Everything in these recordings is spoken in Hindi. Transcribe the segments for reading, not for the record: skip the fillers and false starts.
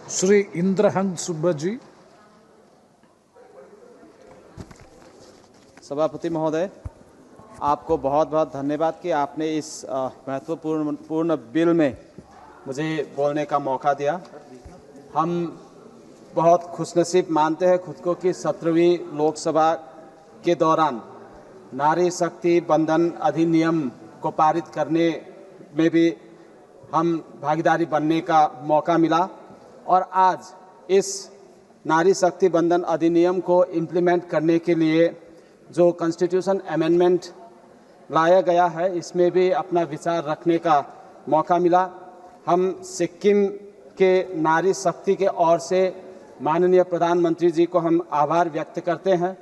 श्री इंद्रहंस सुब्बा जी। सभापति महोदय, आपको बहुत बहुत धन्यवाद कि आपने इस महत्वपूर्ण बिल में मुझे बोलने का मौका दिया। हम बहुत खुशनसीब मानते हैं खुद को कि 17वीं लोकसभा के दौरान नारी शक्ति बंधन अधिनियम को पारित करने में भी हम भागीदारी बनने का मौका मिला और आज इस नारी शक्ति बंधन अधिनियम को इम्प्लीमेंट करने के लिए जो कॉन्स्टिट्यूशन अमेंडमेंट लाया गया है इसमें भी अपना विचार रखने का मौका मिला। हम सिक्किम के नारी शक्ति के ओर से माननीय प्रधानमंत्री जी को हम आभार व्यक्त करते हैं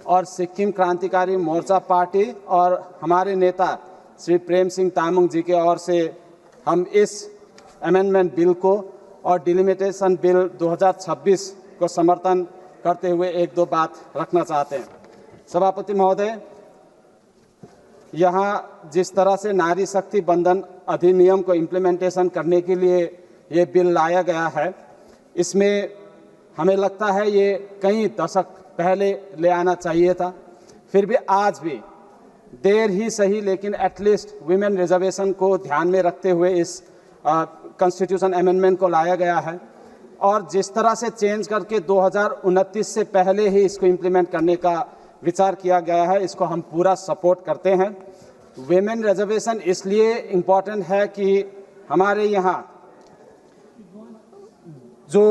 और सिक्किम क्रांतिकारी मोर्चा पार्टी और हमारे नेता श्री प्रेम सिंह तामाङ जी के ओर से हम इस अमेंडमेंट बिल को और डिलिमिटेशन बिल 2026 को समर्थन करते हुए एक दो बात रखना चाहते हैं। सभापति महोदय, यहाँ जिस तरह से नारी शक्ति बंधन अधिनियम को इम्प्लीमेंटेशन करने के लिए ये बिल लाया गया है, इसमें हमें लगता है ये कई दशक पहले ले आना चाहिए था। फिर भी आज भी देर ही सही लेकिन एटलीस्ट विमेन रिजर्वेशन को ध्यान में रखते हुए इस कॉन्स्टिट्यूशन अमेंडमेंट को लाया गया है और जिस तरह से चेंज करके 2029 से पहले ही इसको इम्प्लीमेंट करने का विचार किया गया है, इसको हम पूरा सपोर्ट करते हैं। विमेन रिजर्वेशन इसलिए इम्पॉर्टेंट है कि हमारे यहाँ जो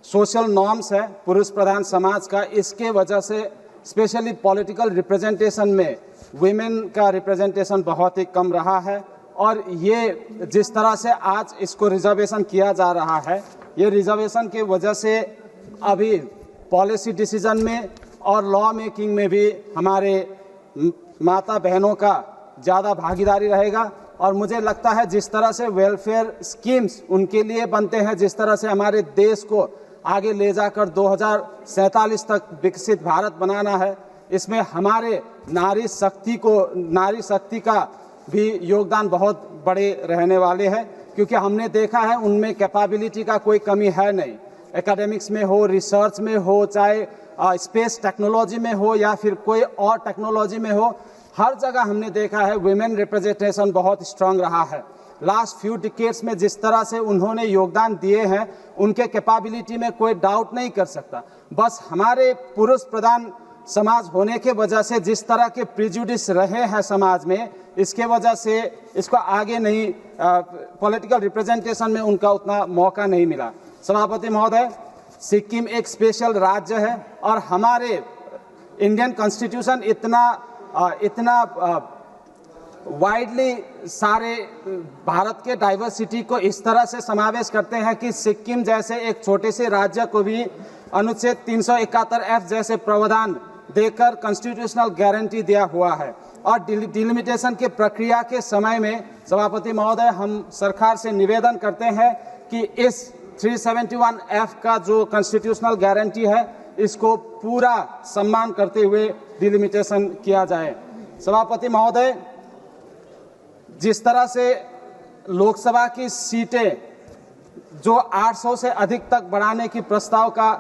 सोशल नॉर्म्स है पुरुष प्रधान समाज का, इसके वजह से स्पेशली पॉलिटिकल रिप्रेजेंटेशन में विमेन का रिप्रेजेंटेशन बहुत ही कम रहा है और ये जिस तरह से आज इसको रिजर्वेशन किया जा रहा है, ये रिजर्वेशन की वजह से अभी पॉलिसी डिसीजन में और लॉ मेकिंग में भी हमारे माता बहनों का ज़्यादा भागीदारी रहेगा और मुझे लगता है जिस तरह से वेलफेयर स्कीम्स उनके लिए बनते हैं, जिस तरह से हमारे देश को आगे ले जाकर 2047 तक विकसित भारत बनाना है, इसमें हमारे नारी शक्ति का भी योगदान बहुत बड़े रहने वाले हैं क्योंकि हमने देखा है उनमें कैपेबिलिटी का कोई कमी है नहीं। एकेडमिक्स में हो, रिसर्च में हो, चाहे स्पेस टेक्नोलॉजी में हो या फिर कोई और टेक्नोलॉजी में हो, हर जगह हमने देखा है विमेन रिप्रेजेंटेशन बहुत स्ट्रांग रहा है। लास्ट फ्यू डिकेड्स में जिस तरह से उन्होंने योगदान दिए हैं उनके कैपेबिलिटी में कोई डाउट नहीं कर सकता। बस हमारे पुरुष प्रधान समाज होने के वजह से जिस तरह के प्रिजुडिस रहे हैं समाज में, इसके वजह से इसको आगे नहीं पॉलिटिकल रिप्रेजेंटेशन में उनका उतना मौका नहीं मिला। सभापति महोदय, सिक्किम एक स्पेशल राज्य है और हमारे इंडियन कॉन्स्टिट्यूशन इतना वाइडली सारे भारत के डाइवर्सिटी को इस तरह से समावेश करते हैं कि सिक्किम जैसे एक छोटे से राज्य को भी अनुच्छेद 371F जैसे प्रावधान देकर कॉन्स्टिट्यूशनल गारंटी दिया हुआ है और डिलिमिटेशन के प्रक्रिया के समय में सभापति महोदय हम सरकार से निवेदन करते हैं कि इस 371F का जो कॉन्स्टिट्यूशनल गारंटी है इसको पूरा सम्मान करते हुए डिलिमिटेशन किया जाए। सभापति महोदय, जिस तरह से लोकसभा की सीटें जो 800 से अधिक तक बढ़ाने की प्रस्ताव का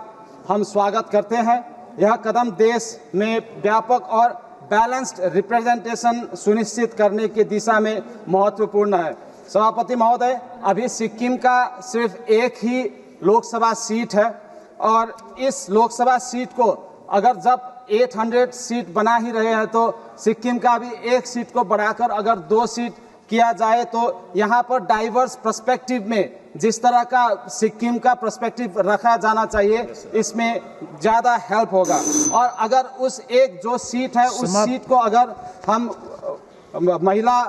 हम स्वागत करते हैं, यह कदम देश में व्यापक और बैलेंस्ड रिप्रेजेंटेशन सुनिश्चित करने की दिशा में महत्वपूर्ण है। सभापति महोदय, अभी सिक्किम का सिर्फ एक ही लोकसभा सीट है और इस लोकसभा सीट को अगर जब 800 सीट बना ही रहे हैं तो सिक्किम का भी एक सीट को बढ़ाकर अगर 2 सीट किया जाए तो यहाँ पर डाइवर्स पर्सपेक्टिव में जिस तरह का सिक्किम का पर्सपेक्टिव रखा जाना चाहिए, इसमें ज़्यादा हेल्प होगा और अगर उस एक जो सीट है उस सीट को अगर हम महिला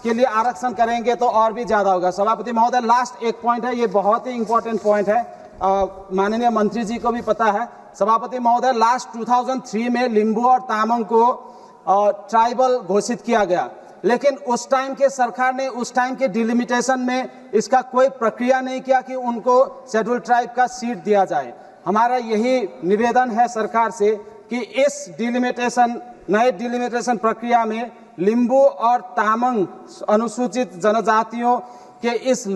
के लिए आरक्षण करेंगे तो और भी ज़्यादा होगा। सभापति महोदय, लास्ट एक पॉइंट है, ये बहुत ही इंपॉर्टेंट पॉइंट है, माननीय मंत्री जी को भी पता है। सभापति महोदय, लास्ट 2003 में लिम्बू और तामाङ को ट्राइबल घोषित किया गया, लेकिन उस टाइम के सरकार ने उस टाइम के डिलिमिटेशन में इसका कोई प्रक्रिया नहीं किया कि उनको शेड्यूल ट्राइब का सीट दिया जाए। हमारा यही निवेदन है सरकार से कि इस नए डिलिमिटेशन प्रक्रिया में लिम्बू और तामाङ अनुसूचित जनजातियों के इस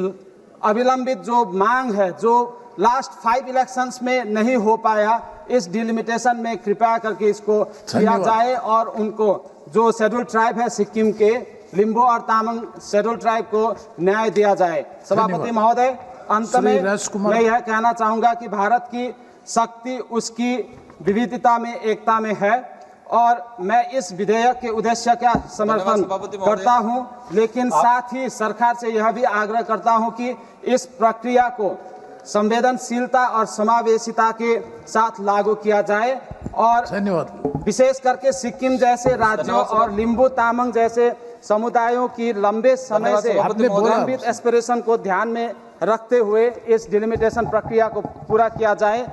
अविलंबित जो मांग है, जो लास्ट 5 इलेक्शंस में नहीं हो पाया, इस डिलिमिटेशन में कृपया करके इसको किया जाए और उनको जो शेड्यूल ट्राइब है सिक्किम के लिम्बो और तामांग शेड्यूल ट्राइब को न्याय दिया जाए। सभापति महोदय, अंत में मैं यह कहना चाहूंगा कि भारत की शक्ति उसकी विविधता में, एकता में है और मैं इस विधेयक के उद्देश्य का समर्थन करता हूं, लेकिन साथ ही सरकार से यह भी आग्रह करता हूं कि इस प्रक्रिया को संवेदनशीलता और समावेशिता के साथ लागू किया जाए और विशेष करके सिक्किम जैसे राज्यों और लिम्बू तामांग जैसे समुदायों की लंबे समय से लंबित एस्पिरेशन को ध्यान में रखते हुए इस डिलिमिटेशन प्रक्रिया को पूरा किया जाए।